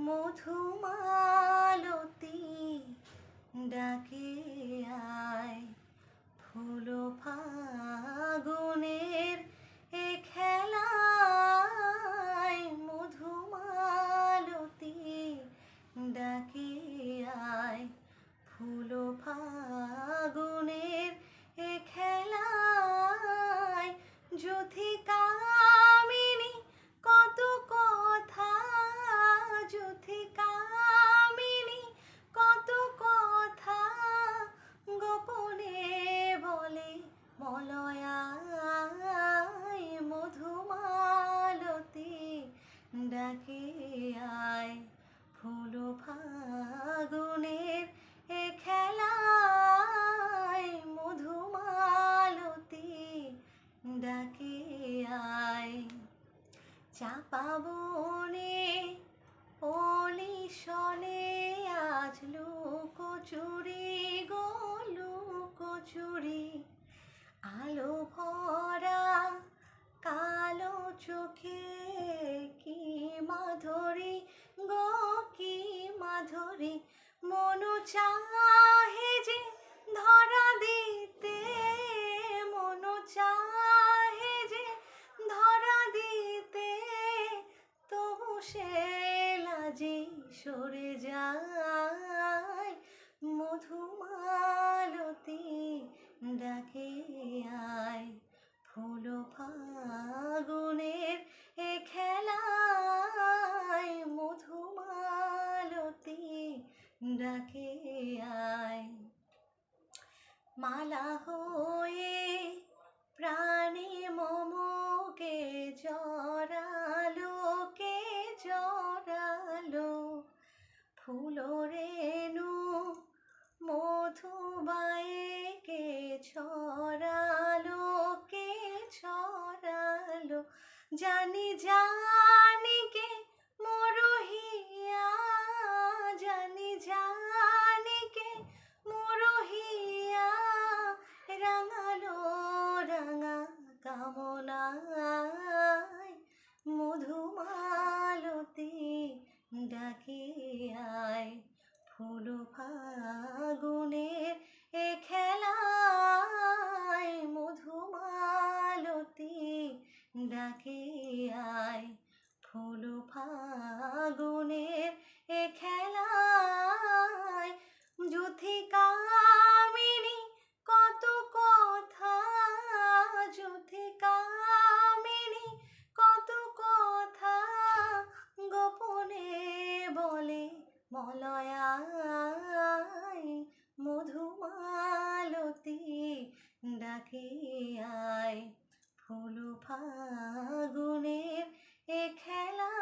মধুমালতী ডাকে আয়, ফুল ফাগুনের এ খেলায়। মধুমালতী ডাকে আয়, ফুল ফাগুনের এ খেলায়। যুথিকামিনী কত কথা, যুথিকামিনী কত কথা গোপনে বলে মলয়ায়। মধুমালতী ডাকে আয়, ফুল ফাগুনের এ খেলায়। মধুমালতী ডাকে আয়। চাপা বনে অলি শনে আজ লুকোচুরি গো লুকোচুরি। আলো ভরা কালো চোখে কি মাধুরী গো কি মাধুরী। মনু চাহে যে ধরা দিতে, মনু চাহে যে ধরা দিতে, তবু সে লাজে সরে যায়। মধুমালতী ডাকে আয়, ফুল ফাগুনের এ খেলায়। মধুমালতী ডাকে আয়। মালা হয়ে প্রাণে মমকে জড়ালো, কে জড়ালো। ফুল রেণু মধুবায়ে কে ছড়ালো, কে ছড়ালো। জানি জানি কে মরহিয়া, জানি জানি কে মরহিয়া। রাঙালো রাঙা কামনায়। মধুমালতী ডাকে আয়, ফুল ফাগুনের এ খেলায়। মধুমালতী ডাকে আয়, ফুল ফাগুনের এ খেলায়। যুথিকামিনী কত কথা, যুথিকামিনী কত কথা গোপনে বলে মলয়ায়। মধুমালতী ডাকে আয়, ফুল ফাগুনের এ খেলা।